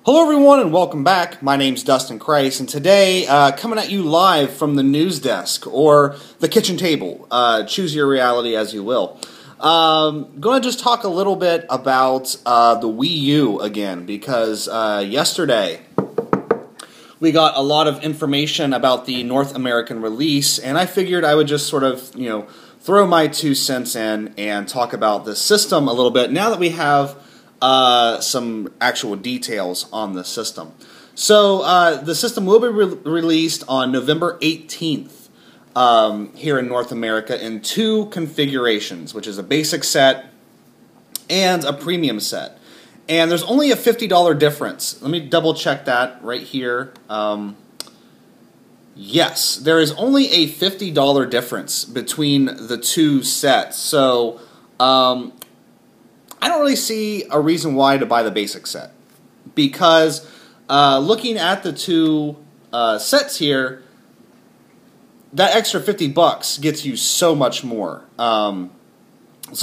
Hello everyone and welcome back. My name's dustinkreis, and today coming at you live from the news desk or the kitchen table. Choose your reality as you will. Going to just talk a little bit about the Wii U again, because yesterday we got a lot of information about the North American release, and I figured I would just sort of, throw my 2 cents in and talk about the system a little bit now that we have some actual details on the system. So the system will be released on November 18th here in North America in 2 configurations, which is a basic set and a premium set. And there's only a $50 difference. Let me double check that right here. Yes, there is only a $50 difference between the 2 sets. So I don't really see a reason why to buy the basic set, because looking at the 2 sets here, that extra $50 gets you so much more. So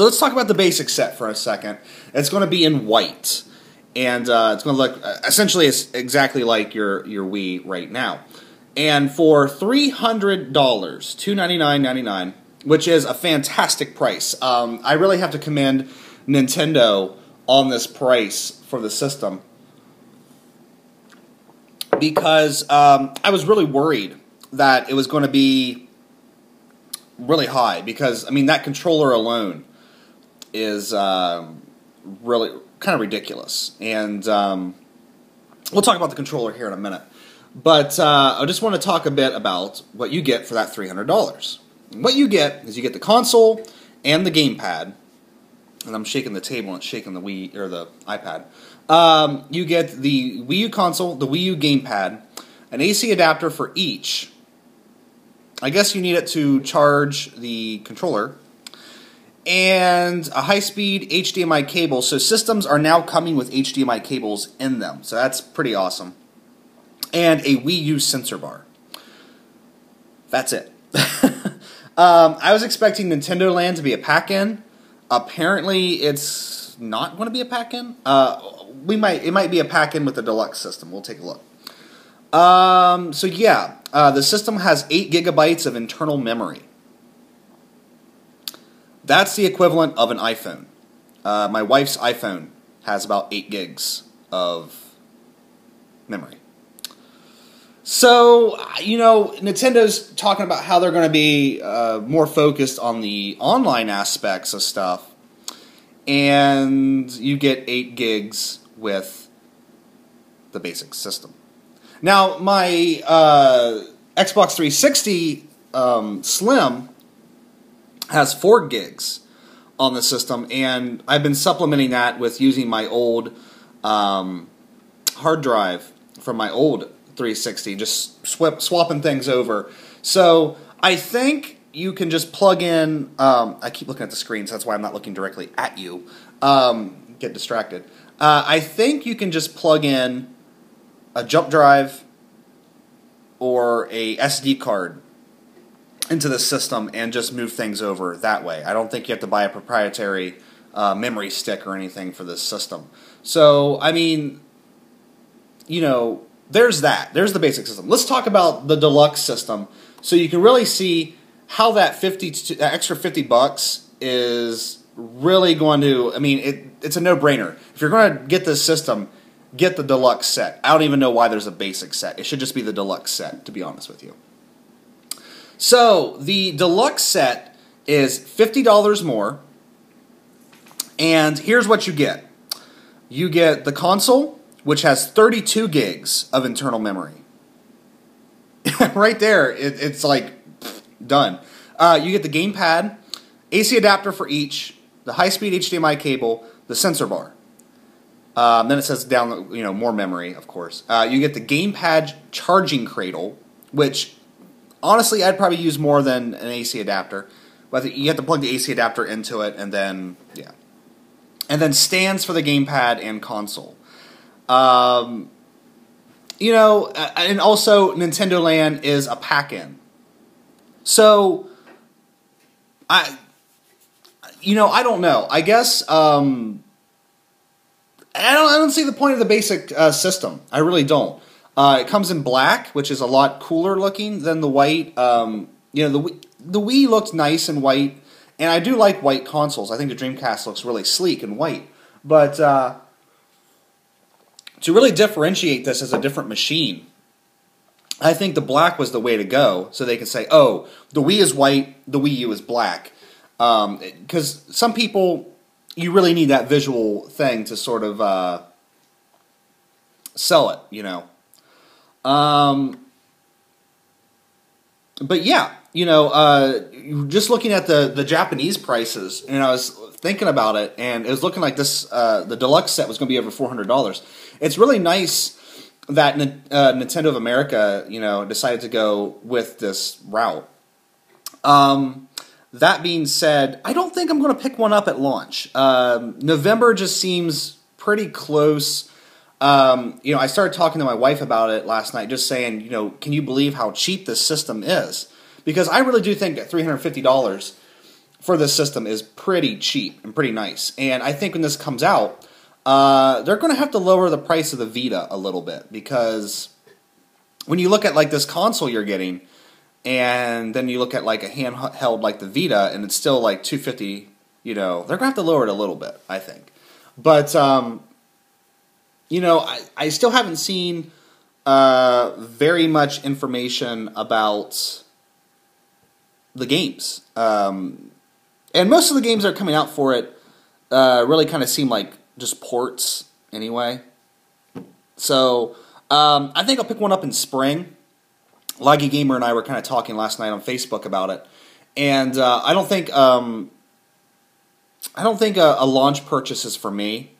let's talk about the basic set for a second. It's going to be in white, and it's going to look essentially exactly like your Wii right now. And for $300, $299.99, which is a fantastic price. I really have to commend Nintendo on this price for the system, because I was really worried that it was going to be really high, because I mean that controller alone is really kind of ridiculous, and we'll talk about the controller here in a minute, but I just want to talk a bit about what you get for that $300. What you get is you get the console and the gamepad. And I'm shaking the table and it's shaking the Wii or the iPad. You get the Wii U console, the Wii U gamepad, an AC adapter for each. I guess you need it to charge the controller, and a high-speed HDMI cable. So systems are now coming with HDMI cables in them, so that's pretty awesome. And a Wii U sensor bar. That's it. I was expecting Nintendo Land to be a pack-in. Apparently, it's not going to be a pack-in. It might be a pack-in with the deluxe system. We'll take a look. So yeah, the system has 8 gigabytes of internal memory. That's the equivalent of an iPhone. My wife's iPhone has about 8 gigs of memory. So, Nintendo's talking about how they're going to be more focused on the online aspects of stuff, and you get 8 gigs with the basic system. Now, my Xbox 360 Slim has 4 gigs on the system, and I've been supplementing that with using my old hard drive from my old 360, just swapping things over. So I think you can just plug in, I keep looking at the screen, so that's why I'm not looking directly at you, get distracted. I think you can just plug in a jump drive or a SD card into the system and just move things over that way. I don't think you have to buy a proprietary memory stick or anything for this system. So, I mean, there's that. There's the basic system. Let's talk about the deluxe system, so you can really see how that extra $50 is really going to. I mean, it's a no-brainer. If you're going to get this system, get the deluxe set. I don't even know why there's a basic set. It should just be the deluxe set, to be honest with you. So the deluxe set is $50 more, and here's what you get. You get the console, which has 32 gigs of internal memory. Right there, it's like done. You get the gamepad, AC adapter for each, the high-speed HDMI cable, the sensor bar. Then it says down, more memory, of course. You get the gamepad charging cradle, which honestly I'd probably use more than an AC adapter. But you have to plug the AC adapter into it, and then and then stands for the gamepad and console. And also Nintendo Land is a pack-in. So, I don't know. I guess I don't see the point of the basic system. I really don't. It comes in black, which is a lot cooler looking than the white. You know, the Wii looked nice in white, and I do like white consoles. I think the Dreamcast looks really sleek in white. But to really differentiate this as a different machine, I think the black was the way to go, so they can say, oh, the Wii is white, the Wii U is black. Because some people, you really need that visual thing to sort of sell it, you know. But yeah, you know, just looking at the Japanese prices, and I was thinking about it, and it was looking like this, the deluxe set was going to be over $400. It's really nice that Nintendo of America, you know, decided to go with this route. That being said, I don't think I'm going to pick one up at launch. November just seems pretty close. You know, I started talking to my wife about it last night, just saying, you know, can you believe how cheap this system is? Because I really do think that $350 for this system is pretty cheap and pretty nice. And I think when this comes out, they're going to have to lower the price of the Vita a little bit, because when you look at like this console you're getting, and then you look at like a handheld like the Vita, and it's still like $250, you know, they're going to have to lower it a little bit, I think. But, you know, I still haven't seen very much information about the games. And most of the games that are coming out for it really kind of seem like just ports anyway. So I think I'll pick one up in spring. Laggy Gamer and I were kind of talking last night on Facebook about it, and I don't think a launch purchase is for me.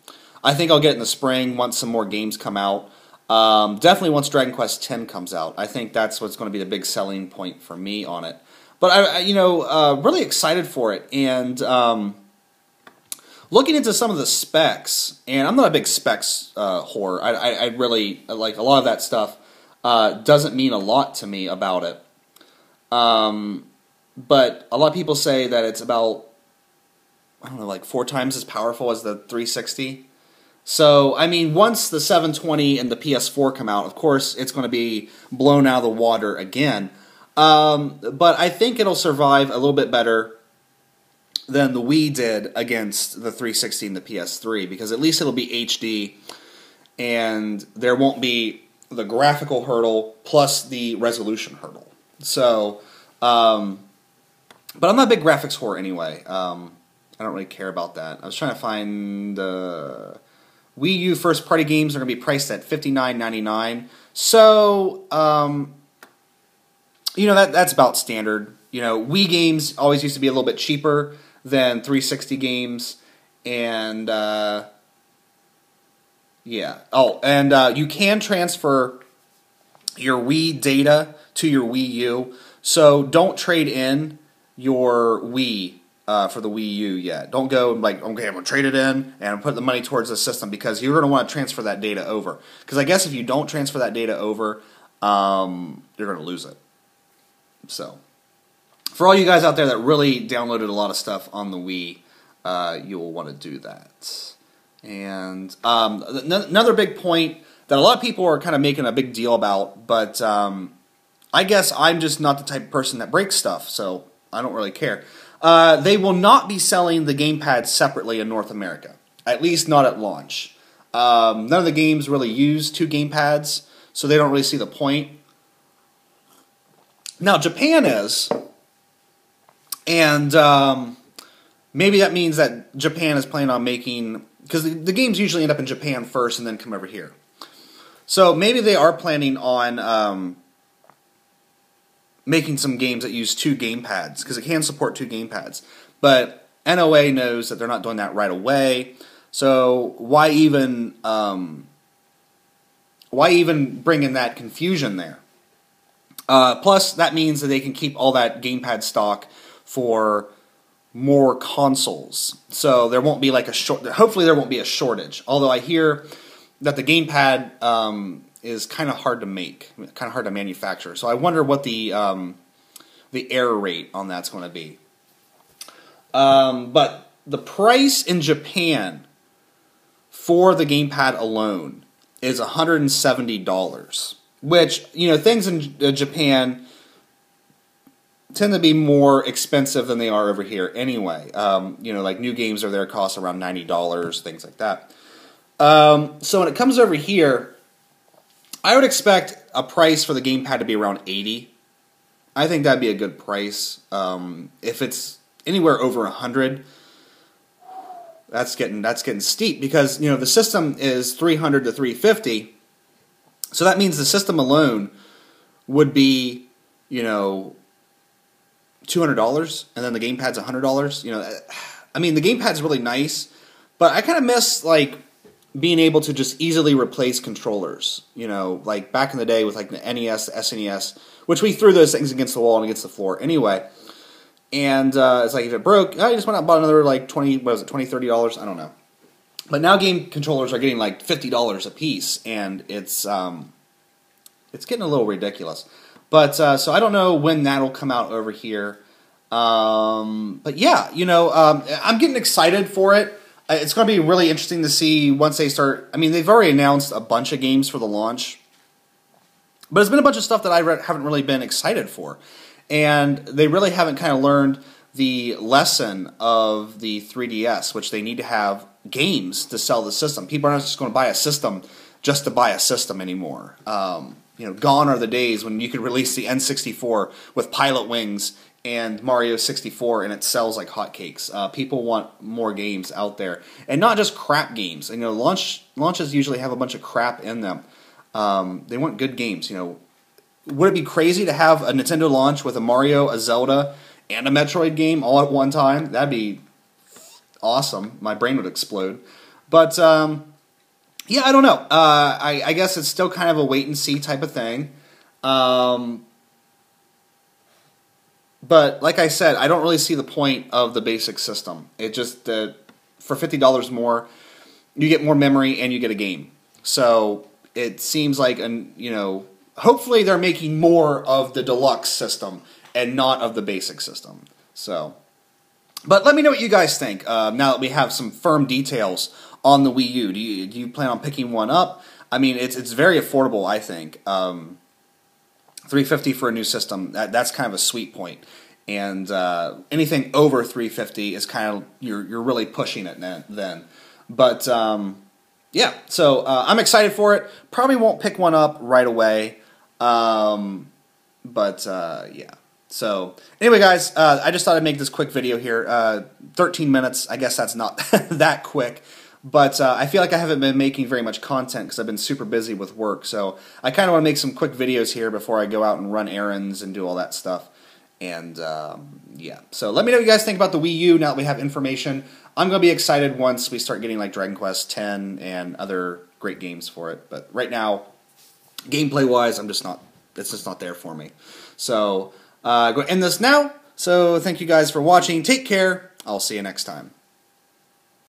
I think I'll get it in the spring once some more games come out. Definitely once Dragon Quest X comes out. I think that's what's going to be the big selling point for me on it. But I you know, really excited for it, and looking into some of the specs. And I'm not a big specs whore. I really like a lot of that stuff. Doesn't mean a lot to me about it. But a lot of people say that it's about, I don't know, like 4 times as powerful as the 360. So, I mean, once the 720 and the PS4 come out, of course, it's going to be blown out of the water again. But I think it'll survive a little bit better than the Wii did against the 360 and the PS3, because at least it'll be HD, and there won't be the graphical hurdle plus the resolution hurdle. So, but I'm not a big graphics whore anyway. I don't really care about that. I was trying to find Wii U first-party games are going to be priced at $59.99. So, you know, that's about standard. You know, Wii games always used to be a little bit cheaper than 360 games, and yeah. Oh, and you can transfer your Wii data to your Wii U, so don't trade in your Wii for the Wii U yet. Don't go like, okay, I'm going to trade it in and put the money towards the system, because you're going to want to transfer that data over. Because I guess if you don't transfer that data over, you're going to lose it. So, for all you guys out there that really downloaded a lot of stuff on the Wii, you will want to do that. And another big point that a lot of people are kind of making a big deal about, but I guess I'm just not the type of person that breaks stuff, so I don't really care. They will not be selling the gamepads separately in North America, at least not at launch. None of the games really use 2 gamepads, so they don't really see the point. Now, Japan is, and maybe that means that Japan is planning on making, because the games usually end up in Japan first and then come over here. So maybe they are planning on making some games that use 2 gamepads, because it can support 2 gamepads. But NOA knows that they're not doing that right away. So why even bring in that confusion there? Plus, that means that they can keep all that gamepad stock for more consoles. So there won't be like hopefully there won't be a shortage. Although I hear that the gamepad is kind of hard to make, kind of hard to manufacture. So I wonder what the error rate on that's going to be. But the price in Japan for the gamepad alone is $170, which, you know, things in Japan tend to be more expensive than they are over here anyway. You know, like new games over there cost around $90, things like that. So when it comes over here, I would expect a price for the gamepad to be around $80. I think that'd be a good price. If it's anywhere over $100, that's getting steep, because, you know, the system is $300 to $350, so that means the system alone would be, you know, $200, and then the gamepad's $100. You know, I mean, the gamepad's really nice, but I kind of miss like being able to just easily replace controllers. You know, like back in the day with like the NES, the SNES, which we threw those things against the wall and against the floor anyway. And it's like, if it broke, I just went out and bought another like $20, $30? I don't know. But now game controllers are getting like $50 a piece, and it's getting a little ridiculous. But so I don't know when that'll come out over here. But yeah, you know, I'm getting excited for it. It's going to be really interesting to see once they start. I mean, they've already announced a bunch of games for the launch, but there's been a bunch of stuff that I haven't really been excited for. And they really haven't kind of learned the lesson of the 3DS, which they need to have games to sell the system. People aren't just going to buy a system just to buy a system anymore. You know, gone are the days when you could release the N64 with Pilot Wings and Mario 64 and it sells like hotcakes. People want more games out there, and not just crap games. You know, launches usually have a bunch of crap in them. They want good games. You know, would it be crazy to have a Nintendo launch with a Mario, a Zelda, and a Metroid game all at one time? That'd be awesome. My brain would explode. But yeah, I don't know. I guess it's still kind of a wait and see type of thing. But like I said, I don't really see the point of the basic system. It just for $50 more, you get more memory and you get a game. So it seems like, you know, hopefully they're making more of the deluxe system and not of the basic system. So, but let me know what you guys think now that we have some firm details on the Wii U. Do you plan on picking one up? I mean, it's very affordable, I think. $350 for a new system, that's kind of a sweet point. And anything over $350 is kind of, you're really pushing it then. But yeah, so I'm excited for it. Probably won't pick one up right away. But yeah. So anyway, guys, I just thought I'd make this quick video here. 13 minutes. I guess that's not that quick. But I feel like I haven't been making very much content because I've been super busy with work. So I kind of want to make some quick videos here before I go out and run errands and do all that stuff. And yeah, so let me know what you guys think about the Wii U now that we have information. I'm going to be excited once we start getting like Dragon Quest X and other great games for it. But right now, gameplay-wise, it's just not there for me. So I'm going to end this now. So thank you guys for watching. Take care. I'll see you next time.